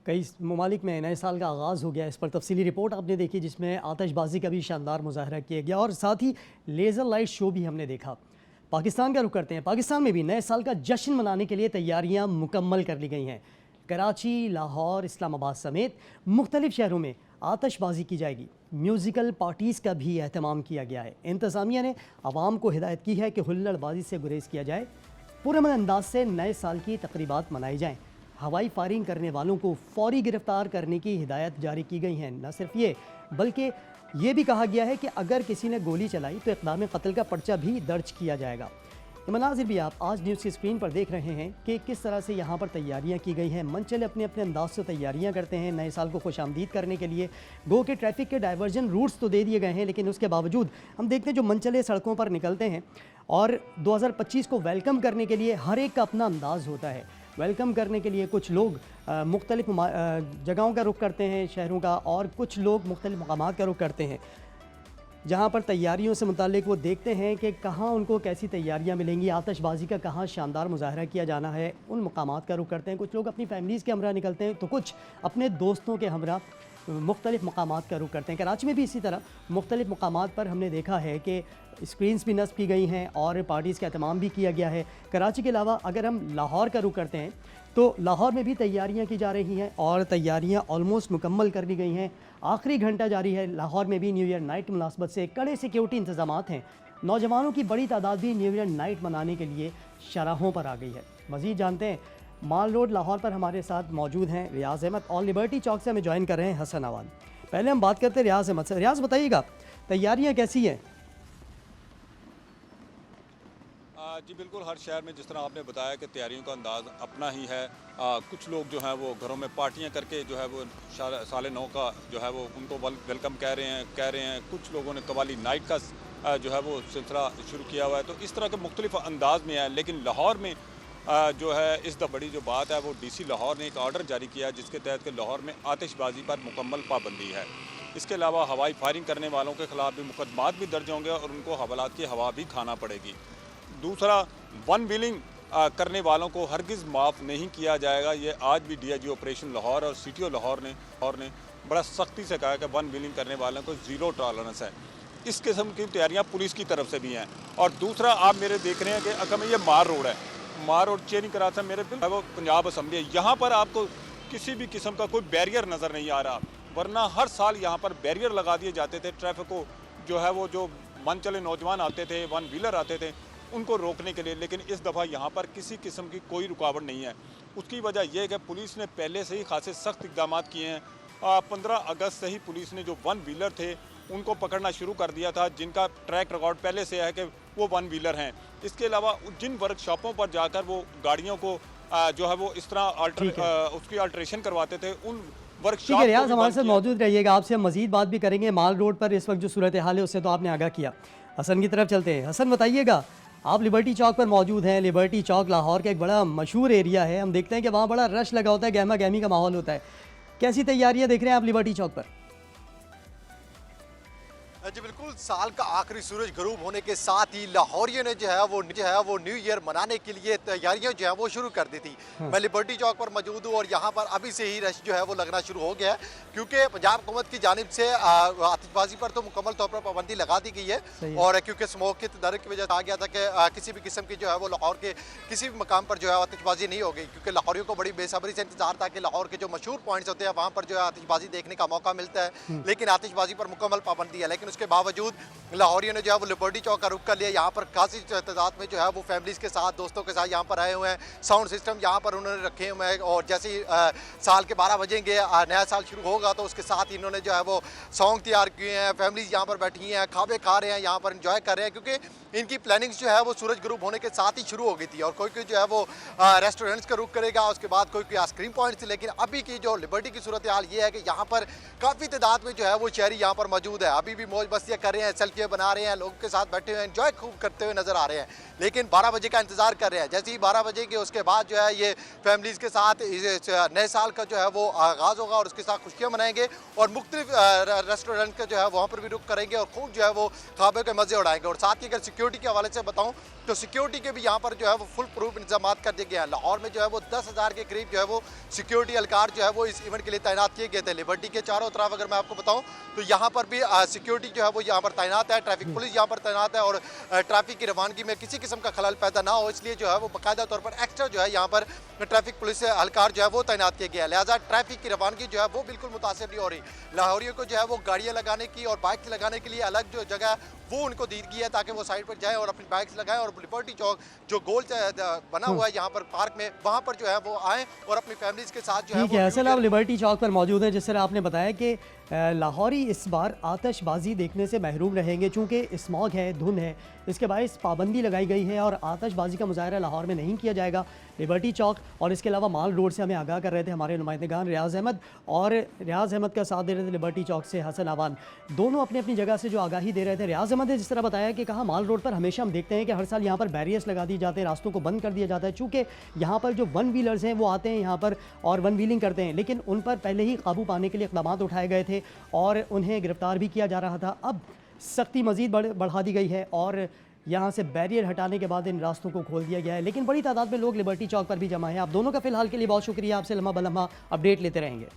कई ममालिक में नए साल का आगाज़ हो गया। इस पर तफसीली रिपोर्ट आपने देखी जिसमें आतिशबाजी का भी शानदार मुजाहरा किया गया और साथ ही लेज़र लाइट शो भी हमने देखा। पाकिस्तान का रुख करते हैं। पाकिस्तान में भी नए साल का जश्न मनाने के लिए तैयारियां मुकम्मल कर ली गई हैं। कराची, लाहौर, इस्लामाबाद समेत मुख्तलिफ शहरों में आतिशबाजी की जाएगी। म्यूज़िकल पार्टीज़ का भी अहतमाम किया गया है। इंतज़ामिया ने आवाम को हिदायत की है कि हुल्लड़बाजी से गुरेज किया जाए, पुरअमन अंदाज से नए साल की तकरीबात मनाई जाएँ। हवाई फायरिंग करने वालों को फौरी गिरफ्तार करने की हिदायत जारी की गई हैं। न सिर्फ ये बल्कि ये भी कहा गया है कि अगर किसी ने गोली चलाई तो इक़दाम कत्ल का पर्चा भी दर्ज किया जाएगा। ये मनाजिर भी आप आज न्यूज़ की स्क्रीन पर देख रहे हैं कि किस तरह से यहाँ पर तैयारियाँ की गई हैं। मनचले अपने अपने अंदाज से तैयारियाँ करते हैं नए साल को खुशामदीद करने के लिए। गो के ट्रैफिक के डाइवर्जन रूट्स तो दे दिए गए हैं, लेकिन उसके बावजूद हम देखते हैं जो मनचले सड़कों पर निकलते हैं और 2025 को वेलकम करने के लिए हर एक का अपना अंदाज़ होता है। वेलकम करने के लिए कुछ लोग मुख्तलिफ जगहों का रुख करते हैं, शहरों का, और कुछ लोग मुख्तलिफ मकामात का रुख करते हैं जहाँ पर तैयारियों से मुतालिक वो देखते हैं कि कहाँ उनको कैसी तैयारियाँ मिलेंगी, आतिशबाजी का कहाँ शानदार मुजाहरा किया जाना है, उन मकामात का रुख करते हैं। कुछ लोग अपनी फैमिलीज़ के हमरा निकलते हैं तो कुछ अपने दोस्तों के हमरा मुख्तलिफ मकामात का रुख करते हैं। कराची में भी इसी तरह मुख्तलिफ मकामात पर हमने देखा है कि स्क्रीन्स भी नस्ब की गई हैं और पार्टीज़ का एहतमाम भी किया गया है। कराची के अलावा अगर हम लाहौर का रुख करते हैं तो लाहौर में भी तैयारियां की जा रही हैं और तैयारियां ऑलमोस्ट मुकम्मल कर ली गई हैं। आखिरी घंटा जारी है। लाहौर में भी न्यू ईयर नाइट मुनासबत से कड़े सिक्योरिटी इंतजामात हैं। नौजवानों की बड़ी तादाद भी न्यू ईयर नाइट मनाने के लिए शराहों पर आ गई है। मज़ीद जानते हैं, माल रोड लाहौर पर हमारे साथ मौजूद हैं रियाज़ अहमद और लिबर्टी चौक से हमें ज्वाइन कर रहे हैं हसन अवान। पहले हम बात करते हैं रियाज़ अहमद से। रियाज़, बताइएगा तैयारियाँ कैसी हैं? जी बिल्कुल, हर शहर में जिस तरह आपने बताया कि तैयारियों का अंदाज़ अपना ही है। कुछ लोग जो हैं वो घरों में पार्टियां करके जो है वो साले 9 का जो है वो उनको वेलकम कह रहे हैं। कुछ लोगों ने कवाली नाइट का जो है वो सिलसिला शुरू किया हुआ है। तो इस तरह के मुख्तलिफ अंदाज में है। लेकिन लाहौर में जो है इस द बड़ी जो बात है वो DC लाहौर ने एक ऑर्डर जारी किया जिसके तहत कि लाहौर में आतिशबाजी पर मुकम्मल पाबंदी है। इसके अलावा हवाई फायरिंग करने वालों के खिलाफ भी मुकदमात भी दर्ज होंगे और उनको हवालात की हवा भी खाना पड़ेगी। दूसरा, वन व्हीलिंग करने वालों को हरगिज़ माफ़ नहीं किया जाएगा। ये आज भी DIG ऑपरेशन लाहौर और CTO लाहौर ने बड़ा सख्ती से कहा कि वन व्हीलिंग करने वालों को ज़ीरो टॉलरेंस है। इस किस्म की तैयारियां पुलिस की तरफ से भी हैं। और दूसरा, आप मेरे देख रहे हैं कि अगर में ये मार रोड है, मार रोड चेरिंग कराता मेरे वो पंजाब असम्बली है। यहाँ पर आपको किसी भी किस्म का कोई बैरियर नज़र नहीं आ रहा, वरना हर साल यहाँ पर बैरियर लगा दिए जाते थे। ट्रैफिक को जो है वो जो मन चले नौजवान आते थे, वन व्हीलर आते थे, उनको रोकने के लिए। लेकिन इस दफ़ा यहाँ पर किसी किस्म की कोई रुकावट नहीं है। उसकी वजह यह है कि पुलिस ने पहले से ही खासे सख्त इक़दाम किए हैं। 15 अगस्त से ही पुलिस ने जो वन व्हीलर थे उनको पकड़ना शुरू कर दिया था, जिनका ट्रैक रिकॉर्ड पहले से है कि वो वन व्हीलर हैं। इसके अलावा जिन वर्कशॉपों पर जाकर वो गाड़ियों को जो है वो इस तरह उसकी अल्ट्रेशन करवाते थे, उन वर्कशॉप रियाज़ हमारे साथ मौजूद रहिएगा। आपसे मज़ीद बात भी करेंगे। माल रोड पर इस वक्त जो सूरत हाल है उससे तो आपने आगाह किया। हसन की तरफ चलते हैं। हसन, बताइएगा, आप लिबर्टी चौक पर मौजूद हैं। लिबर्टी चौक लाहौर का एक बड़ा मशहूर एरिया है। हम देखते हैं कि वहाँ बड़ा रश लगा होता है, गहमा गहमी का माहौल होता है। कैसी तैयारियां देख रहे हैं आप लिबर्टी चौक पर? जी बिल्कुल, साल का आखिरी सूरज गरूब होने के साथ ही लाहौरियों ने जो है वो न्यू ईयर मनाने के लिए तैयारियां जो है वो शुरू कर दी थी। मैं लिबर्टी चौक पर मौजूद हूँ और यहाँ पर अभी से ही रश जो है वो लगना शुरू हो गया है, क्योंकि पंजाब हुकूमत की जानिब से आतिशबाजी पर तो मुकम्मल तौर पर पाबंदी लगा दी गई है। और क्योंकि स्मोक के तदारक की वजह से आ गया था कि किसी भी किस्म की जो है वो लाहौर के किसी भी मकाम पर जो है आतिशबाजी नहीं हो गई, क्योंकि लाहौरियों को बड़ी बेसब्री से इंतजार था कि लाहौर के जो मशहूर पॉइंट्स होते हैं वहाँ पर जो है आतिशबाजी देखने का मौका मिलता है। लेकिन आतिशबाजी पर मुकम्मल पाबंदी है। लेकिन उसके बावजूद लाहौरियों ने जो है वो लिबर्टी चौक का रुख कर लिया। यहाँ पर खासी तादाद में जो है वो फैमिलीज़ के साथ, दोस्तों के साथ यहाँ पर आए हुए हैं। साउंड सिस्टम यहाँ पर उन्होंने रखे हुए हैं और जैसे ही साल के 12 बजेंगे, नया साल शुरू होगा, तो उसके साथ ही इन्होंने जो है वो सॉन्ग तैयार किए हैं। फैमिलीज़ यहाँ पर बैठी हैं, खावे खा रहे हैं, यहाँ पर इंजॉय कर रहे हैं, क्योंकि इनकी प्लानिंग्स जो है वो सूरज ग्रुप होने के साथ ही शुरू हो गई थी। और कोई कोई जो है वो रेस्टोरेंट्स का रुख करेगा, उसके बाद कोई कोई आइसक्रीम पॉइंट्स। लेकिन अभी की जो लिबर्टी की सूरत हाल ये है कि यहाँ पर काफ़ी तादाद में जो है वो शहरी यहाँ पर मौजूद है। अभी भी मौज मस्तियाँ कर रहे हैं, सेल्फियाँ बना रहे हैं, लोगों के साथ बैठे हुए एंजॉय खूब करते हुए नजर आ रहे हैं। लेकिन 12 बजे का इंतजार कर रहे हैं। जैसे ही 12 बजे के उसके बाद जो है ये फैमिलीज़ के साथ इस नए साल का जो है वो आगाज़ होगा और उसके साथ खुशियाँ मनाएंगे और मुख्तलिफ रेस्टोरेंट का जो है वहाँ पर भी रुक करेंगे और खूब जो है वो खाबे के मज़े उड़ाएंगे। और साथ ही अगर सिक्योरिटी के हवाले से बताऊँ तो सिक्योरिटी के भी यहाँ पर जो है वो फुल प्रूफ इंतजाम कर दिए गए हैं। लाहौर में जो है वो 10,000 के करीब जो है वो सिक्योरिटी एहलकार जो है वो इस इवेंट के लिए तैनात किए गए थे। लिबर्टी के चारों तरफ अगर मैं आपको बताऊं तो यहाँ पर भी सिक्योरिटी जो है वो यहाँ पर तैनात है, ट्रैफिक पुलिस यहाँ पर तैनात है और ट्रैफिक की रवानगी में किसी किस्म का खलल पैदा ना हो इसलिए जो है वो बाकायदा तौर पर एक्स्ट्रा जो है यहाँ पर ट्रैफिक पुलिस एहलकार जो है वो तैनात किए गए हैं। लिहाजा ट्रैफिक की रवानगी जो है वो बिल्कुल मुतासिर नहीं हो रही। लाहौरियों को जो है वो गाड़ियाँ लगाने की और बाइक लगाने के लिए अलग जो जगह है वो उनको दी गई है ताकि वो साइड पर जाए और अपनी बाइक्स लगाएं और लिबर्टी चौक जो गोल बना हुआ है यहाँ पर पार्क में वहाँ पर जो है वो आएँ और अपनी फैमिलीज के साथ जो है ठीक है, असल आप लिबर्टी चौक पर मौजूद हैं। जिस तरह आपने बताया कि लाहौरी इस बार आतशबाजी देखने से महरूम रहेंगे चूँकि स्मॉग है, धुंध है, इसके बायस पाबंदी लगाई गई है और आतशबाजी का मुजाहरा लाहौर में नहीं किया जाएगा। लिबर्टी चौक और इसके अलावा माल रोड से हमें आगाह कर रहे थे हमारे नुमाइंदगान रियाज़ अहमद, और रियाज़ अहमद का साथ दे रहे थे लिबर्टी चौक से हसन आवान। दोनों अपनी अपनी जगह से जो आगाही दे रहे थे। रियाज़ अहमद ने जिस तरह बताया कि कहा माल रोड पर हमेशा हम देखते हैं कि हर साल यहाँ पर बैरियर्स लगा दिए जाते हैं, रास्तों को बंद कर दिया जाता है चूँकि यहाँ पर जो वन व्हीलर्स हैं वो आते हैं यहाँ पर और वन व्हीलिंग करते हैं, लेकिन उन पर पहले ही काबू पाने के लिए इक़दाम उठाए गए थे और उन्हें गिरफ्तार भी किया जा रहा था। अब सख्ती मज़ीद बढ़ा दी गई है और यहाँ से बैरियर हटाने के बाद इन रास्तों को खोल दिया गया है, लेकिन बड़ी तादाद में लोग लिबर्टी चौक पर भी जमा हैं। आप दोनों का फिलहाल के लिए बहुत शुक्रिया। आपसे लम्हा बलम्हा अपडेट लेते रहेंगे।